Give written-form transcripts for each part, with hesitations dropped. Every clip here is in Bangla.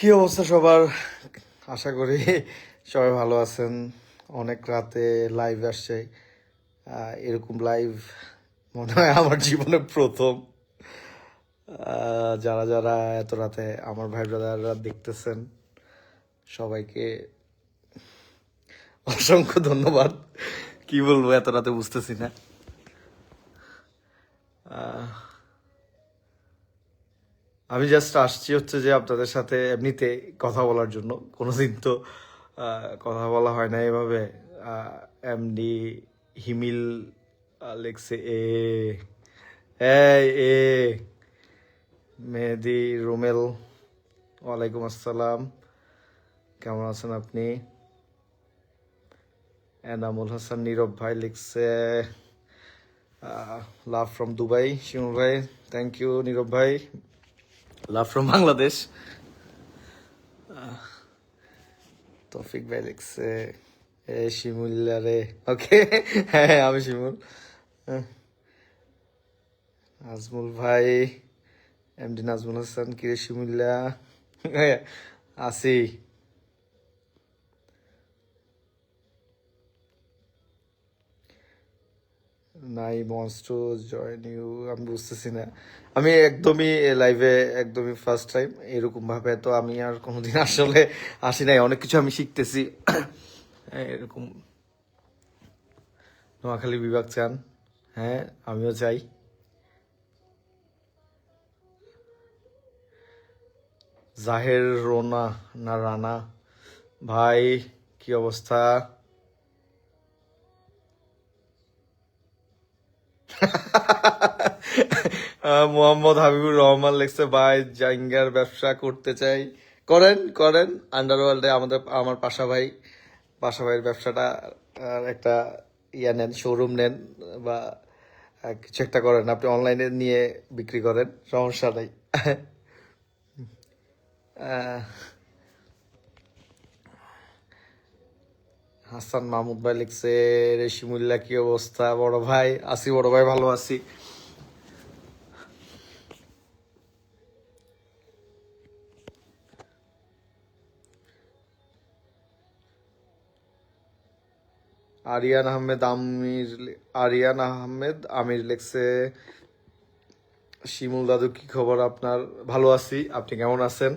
কি অবস্থা সবার? আশা করি সবাই ভালো আছেন। অনেক রাতে লাইভ আসছে। এরকম লাইভ মনে হয় আমার জীবনে প্রথম। যারা যারা এত রাতে আমার ভাই ব্রাদাররা দেখতেছেন, সবাইকে অসংখ্য ধন্যবাদ। কি বলবো, এত রাতে বুঝতেছি না। আমি জাস্ট আসছি হচ্ছে যে আপনাদের সাথে এমনিতে কথা বলার জন্য। কোনোদিন তো কথা বলা হয় না এভাবে। এমডি হিমিল লেখছে এ মেহেদি রুমেল, ওয়ালাইকুম আসসালাম, কেমন আছেন আপনি? এনামুল হাসান নীরব ভাই লিখছে লাভ ফ্রম দুবাই। শিমুল ভাই, থ্যাংক ইউ। নীরব ভাই, লাভ ফ্রম বাংলাদেশ। তৌফিক ভাই লিখছে শিমুল্লা রে। ওকে, হ্যাঁ আমি শিমুল। নাজমুল ভাই, এমডি নাজমুল হাসান, কিরে শিমুল্লা? আসি। নাই ওয়ান্টস টু জয়েন ইউ। আমি বুঝতেছি না, আমি একদমই লাইভে একদমই ফার্স্ট টাইম এরকম ভাবে। তো আমি আর কোনোদিন আসলে আসি নাই, অনেক কিছু আমি শিখতেছি। এরকম নোয়াখালী বিভাগ চান? হ্যাঁ, আমিও চাই। জাহের রোনা না রানা ভাই, কি অবস্থা? মোহাম্মদ হাবিবুর রহমান লিখছে ভাই জাইঙ্গার ব্যবসা করতে চাই। করেন করেন, আন্ডারওয়ার্ল্ডে আমার পাশা ভাইয়ের ব্যবসাটা একটা ইয়া নেন, শোরুম নেন, বা কিছু একটা করেন। আপনি অনলাইনে নিয়ে বিক্রি করেন, সমস্যা নাই। আহ, হাসান মাহমুদ ভাই লিখছে রেশিমুল্লাহ কি অবস্থা বড় ভাই? আছি বড় ভাই, ভালো আছি। আরিয়ান আহমেদ আমির লিখছে শিমুল দাদু কি খবর আপনার? ভালো আছি, আপনি কেমন আছেন?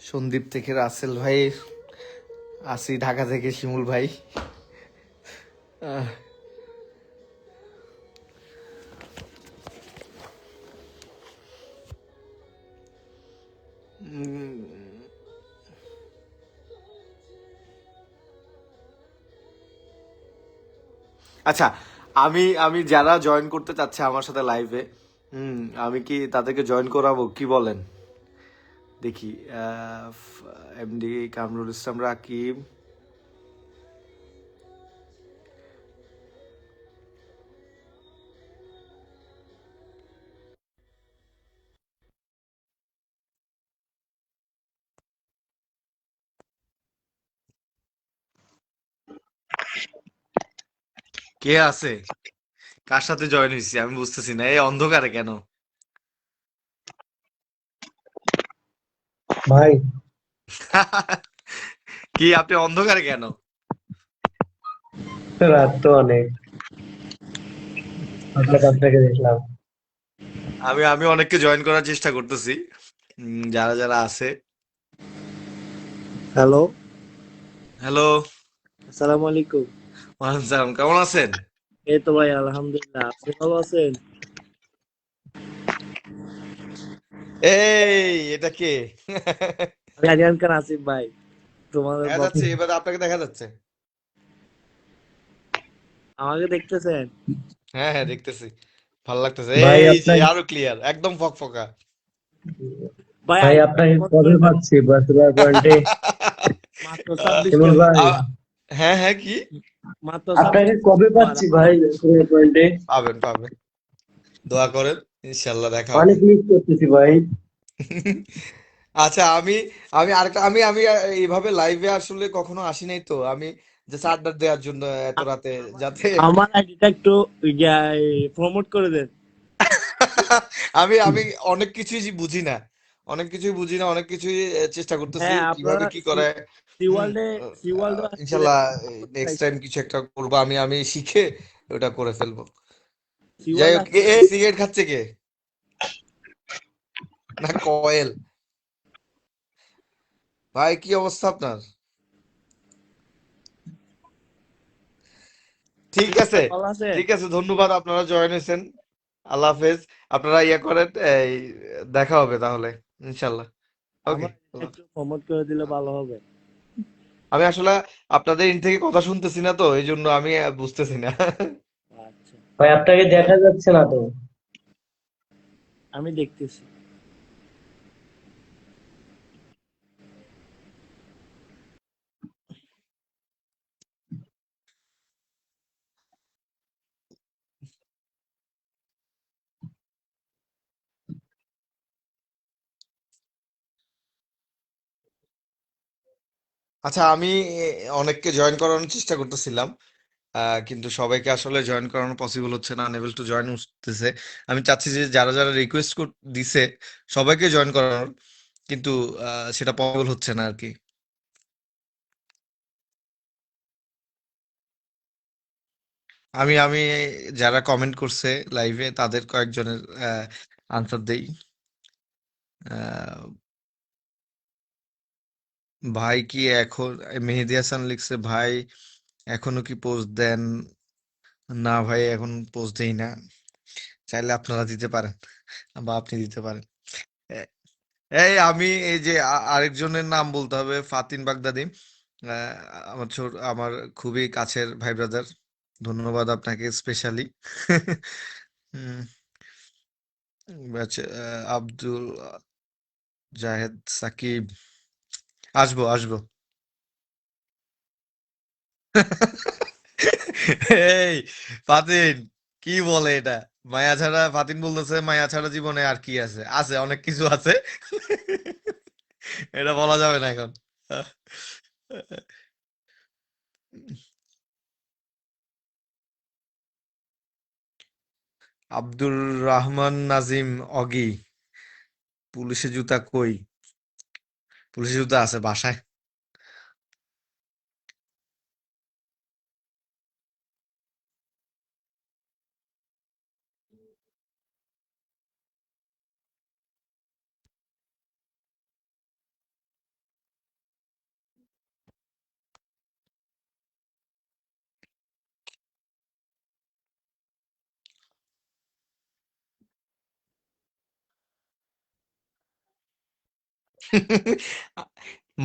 সন্দীপ থেকে রাসেল ভাই, আসি ঢাকা থেকে শিমুল ভাই। আহ, উম, আচ্ছা, আমি আমি যারা জয়েন করতে চাচ্ছে আমার সাথে লাইভে, আমি কি তাদেরকে জয়েন করাবো, কি বলেন? দেখি, এমডি কামরুল ইসলাম রাকিব, কে আছে? কার সাথে জয়েন হয়েছি আমি বুঝতেছি না, এই অন্ধকারে কেন? ভাই, কি আপনি অন্ধকারে কেন? রাত তো অনেক। হঠাৎ আপনাকে দেখলাম। আমি আমি অনেককে জয়েন করার চেষ্টা করতেছি, যারা যারা আছে। Hello, hello. আসসালামু আলাইকুম। ওয়ালাইকুম সালাম, কেমন আছেন? এই তো ভাই, আলহামদুলিল্লাহ। আপনি ভালো আছেন? এটা কে? আমি আরিয়ান খান আসিফ ভাই, তোমাদের দেখা যাচ্ছে, এবার আপনাকে দেখা যাচ্ছে। আমাকে দেখতেছেন? হ্যাঁ হ্যাঁ, দেখতেছি, ভালো লাগতেছে। ভাই এই যে আপনাকে আরো ক্লিয়ার, একদম ফকফকা। ভাই, ভাই আইডি আপনাকে কত কবে করে দেন? পাচ্ছি বাসুদার পয়েন্টে? মাত্র আহ, 26 কে শিমুল ভাই। ভাই, হ্যাঁ হ্যাঁ, কি? মাত্র আপনাকে 26 কবে আর পাচ্ছি ভাই বাসুদার পয়েন্টে? পাবেন পাবেন, দোয়া করেন, ইনশাল্লাহ দেখা হবে। অনেক মিস করতেছি ভাই। আচ্ছা, আমি আমি আরেকটা আমি আমি এইভাবে লাইভে আসলে কখনো আসি নাই, তো আমি যে আড্ডা দেওয়ার জন্য এত রাতে, যাতে আমার আইডিটা একটু প্রমোট করে দেন। আমি আমি অনেক কিছুই বুঝি না, অনেক কিছুই বুঝি না, অনেক কিছুই চেষ্টা করতেছি হ্যাঁ, কিভাবে আপনারা কি করে। সি হুম। ওয়ার্ল্ডে সি ওয়ার্ল্ডে আসছিলেন, ইনশাল্লাহ নেক্সট টাইম কিছু একটা করবো, আমি শিখে ওটা করে ফেলবো। সি যাই ওয়ার্ল্ডে হোক, এ আসছিলেন। সিগারেট খাচ্ছে কে? না কয়েল? ভাই কি অবস্থা আপনার? ঠিক আছে, ভালো আছে? ঠিক আছে, ধন্যবাদ, আপনারা জয়েন হয়েছেন। আল্লাহ হাফেজ। আপনারা ইয়ে করেন, এই দেখা হবে তাহলে ইনশাল্লাহ। ওকে। আমার আইডিটা একটু প্রমোট করে দিলে ভালো হবে। আমি আসলে আপনাদের ইন থেকে কথা শুনতেছি না, তো এই জন্য আমি বুঝতেছি না। আচ্ছা, ভাই আপনাকে দেখা যাচ্ছে না তো। আমি দেখতেছি। আচ্ছা, আমি অনেককে জয়েন করানোর চেষ্টা করতেছিলাম, কিন্তু সবাইকে আসলে জয়েন করানো পসিবল হচ্ছে না, আনএবল টু জয়েন উঠতেছে। আমি চাচ্ছি যে যারা যারা রিকোয়েস্ট দিছে সবাইকে জয়েন করানোর, কিন্তু সেটা পসিবল হচ্ছে না আর কি। আমি যারা কমেন্ট করছে লাইভে তাদের কয়েকজনের আনসার দেই। আহ, ভাই কি এখন, মেহেদি হাসান লিখছে ভাই এখনো কি পোস্ট দেন? না ভাই, এখন পোস্ট দেই না। চাইলে আপনারা দিতে পারেন, বা আপনি দিতে পারেন। এ- এই আমি এই যে আরেকজনের নাম বলতে হবে, ফাতিন বাগদাদি। আহ, আমার খুবই কাছের ভাই ব্রাদার, ধন্যবাদ আপনাকে স্পেশালি। আব্দুল জাহেদ সাকিব, আসবো আসবো। এই ফাতিন, কি বলে এটা? মায়া ছাড়া, ফাতিন বলতেছে মায়া ছাড়া জীবনে আর কি আছে? আছে, অনেক কিছু আছে। এটা বলা যাবে না এখন। আব্দুর রহমান নাজিম অগি, পুলিশে জুতা কই? পুলিশে জুতা আছে বাসায়।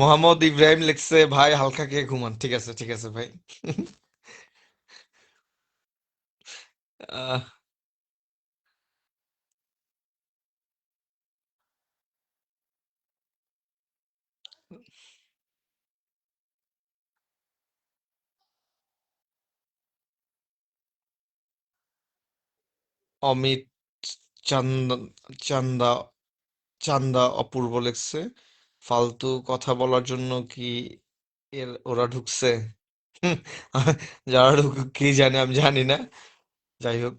মোহাম্মদ ইব্রাহিম লিখছে ভাই হালকা খেয়ে ঘুমান। ঠিক আছে, ঠিক আছে ভাই। আহ, অমিত চান্দা চান্দা চান্দা অপূর্ব লিখছে ফালতু কথা বলার জন্য কি ওরা ঢুকছে? হুম, যারা ঢুকুক কি জানে, আমি জানি না। যাই হোক।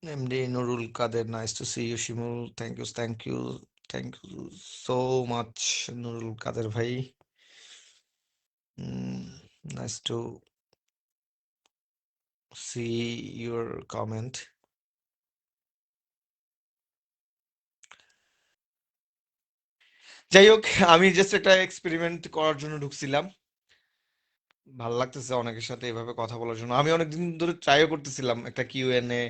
MD Nurul Kader, nice to see you Shimul, thank you, thank you, thank you so much Nurul Kader ভাই। Nice to see your comment. যাই হোক, আমি জাস্ট একটা এক্সপেরিমেন্ট করার জন্য ঢুকছিলাম। ভালো লাগতেছে অনেকের সাথে এভাবে কথা বলার জন্য। আমি অনেকদিন ধরে ট্রাইও করতেছিলাম একটা কিউএনএ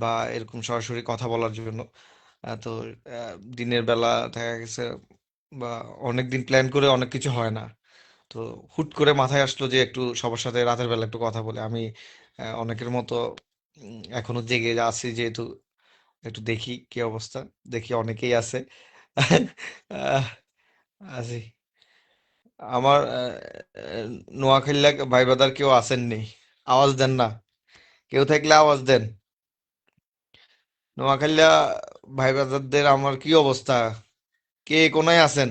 বা এরকম সরাসরি কথা বলার জন্য। তো দিনের বেলা দেখা গেছে, বা অনেকদিন প্ল্যান করে অনেক কিছু হয় না। তো হুট করে মাথায় আসলো যে একটু সবার সাথে রাতের বেলা একটু কথা বলে। আমি অনেকের মতো এখনো জেগে আছি যেহেতু, একটু দেখি কি অবস্থা। দেখি অনেকেই আছে। আহ, আছি। আমার নোয়াখালীর ভাই ব্রাদার কেউ আসেননি, আওয়াজ দেন না, কেউ থাকলে আওয়াজ দেন। নোয়াখালীর ভাই ব্রাদারদের আমার কি অবস্থা? কে কোনায় আছেন?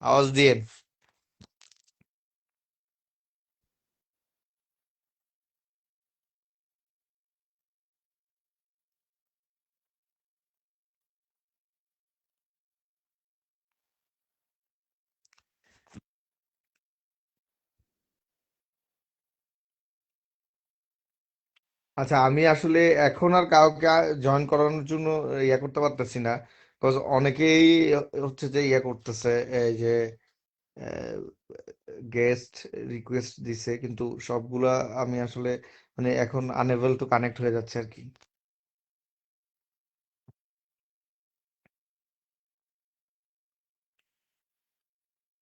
আওয়াজ দিয়েন। আচ্ছা, আমি আসলে এখন আর কাউকে জয়েন করানোর জন্য ইয়া করতে পারতেছি না, বিকজ অনেকেই হচ্ছে যে ইয়া করতেছে, এই যে গেস্ট রিকোয়েস্ট দিছে, কিন্তু সবগুলা আমি আসলে মানে এখন আনএবল টু কানেক্ট হয়ে যাচ্ছে আর কি।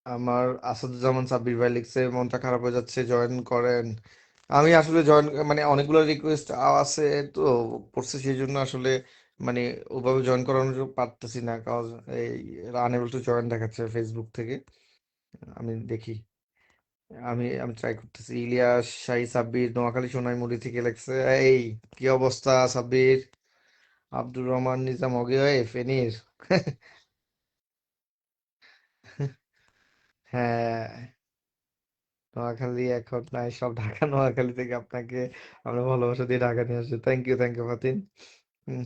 আমার আসাদুজ্জামান সাব্বির ভাই লিখছে মনটা খারাপ হয়ে যাচ্ছে, জয়েন করেন। আমি আসলে জয়েন মানে অনেকগুলো রিকোয়েস্ট আছে তো পড়ছে, সেই জন্য আসলে মানে ওভাবে জয়েন করানো পারতেছি না, কারণ এই আনএবল টু জয়েন দেখাচ্ছে ফেসবুক থেকে। আমি দেখি, আমি ট্রাই করতেছি। ইলিয়াস শাহী সাব্বির নোয়াখালী সোনাইমুড়ি থেকে লেখছে। এই কি অবস্থা সাব্বির? আব্দুর রহমান নিজাম অগি ফেনীর। হ্যাঁ, নোয়াখালী এখন নাই, সব ঢাকা। নোয়াখালী থেকে আপনাকে আমরা ভালোবাসা দিয়ে ঢাকা নিয়ে আসছি। Thank you Fatin. হুম।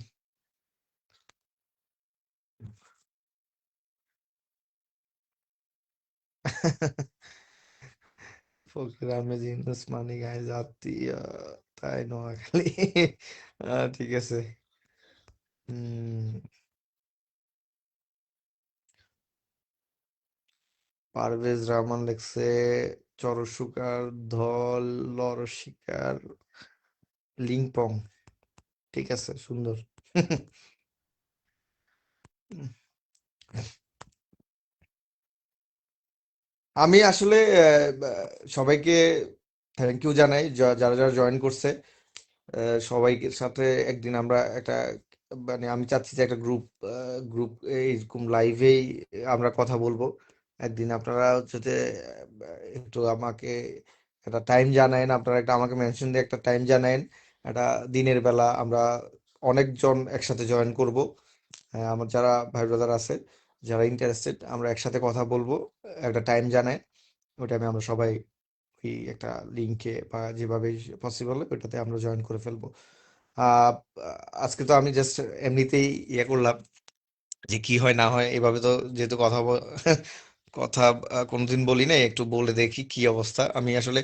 ফকির আহমেদ ইউনূস মানি গায়ে জাতীয়, তাই নোয়াখালী। ঠিক আছে। হুম। পারভেজ রহমান লেখছে চরশুকার ধল লরশিকার লিংপং। ঠিক আছে, সুন্দর। আমি আসলে সবাইকে থ্যাংক ইউ জানাই, যারা যারা জয়েন করছে। সবাইকে সাথে একদিন আমরা একটা মানে আমি চাচ্ছি যে একটা গ্রুপ এইরকম লাইভেই আমরা কথা বলবো একদিন। আপনারা হচ্ছে যে একটু আমাকে একটা টাইম জানায়েন, আপনারা একটা আমাকে মেনশন দিয়ে একটা টাইম জানায়েন, একটা দিনের বেলা আমরা অনেকজন একসাথে জয়েন করব। আমার যারা ভাই ব্রাদার আছে, যারা ইন্টারেস্টেড, আমরা একসাথে কথা বলবো। একটা টাইম জানায়, ওই টাইমে আমরা সবাই ওই একটা লিঙ্কে বা যেভাবে পসিবল ওইটাতে আমরা জয়েন করে ফেলবো। আহ, আজকে তো আমি জাস্ট এমনিতেই ইয়ে করলাম, যে কি হয় না হয় এভাবে তো যেহেতু কথা কোনোদিন বলি না, একটু বলে দেখি কি অবস্থা। আমি আসলে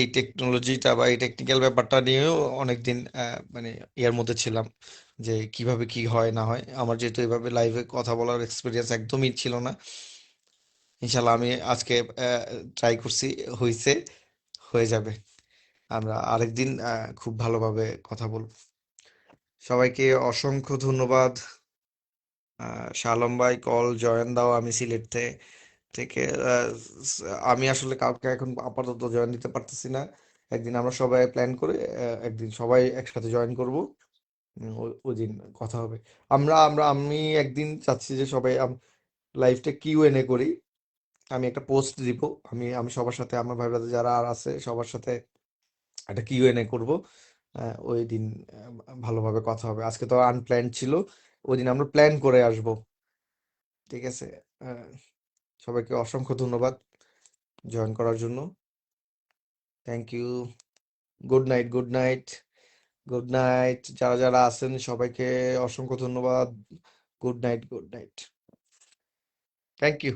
এই টেকনোলজিটা বা এই টেকনিক্যাল ব্যাপারটা নিয়েও অনেকদিন মানে ইয়ার মধ্যে ছিলাম, যে কিভাবে কি হয় না হয়। আমার যেহেতু এভাবে লাইভে কথা বলার এক্সপিরিয়েন্স একদমই ছিল না, ইনশাল্লাহ আমি আজকে ট্রাই করছি, হয়েছে, হয়ে যাবে। আমরা আরেকদিন খুব ভালোভাবে কথা বলবো। সবাইকে অসংখ্য ধন্যবাদ। শালম ভাই কল জয়েন দাও, আমি সিলেট থেকে আহ, আমি আসলে কাউকে এখন আপাতত জয়েন দিতে পারতেছি না। একদিন আমরা সবাই প্ল্যান করে একদিন সবাই একসাথে জয়েন করব। ওই দিন কথা হবে। আমি একদিন চাচ্ছি যে সবাই লাইভটা কিউএনএ করি। আমি একটা পোস্ট দিব। আমি সবার সাথে, আমার ভাই ব্রাদার যারা আর আছে সবার সাথে একটা কিউএনএ করব। ওই দিন ভালোভাবে কথা হবে। আজকে তো আনপ্ল্যান ছিল, ওই দিন আমরা প্ল্যান করে আসব। ঠিক আছে। আহ, সবাইকে অসংখ্য ধন্যবাদ জয়েন করার জন্য। Thank you. Good night, good night, good night. যারা যারা আছেন সবাইকে অসংখ্য ধন্যবাদ। Good night, good night. Thank you.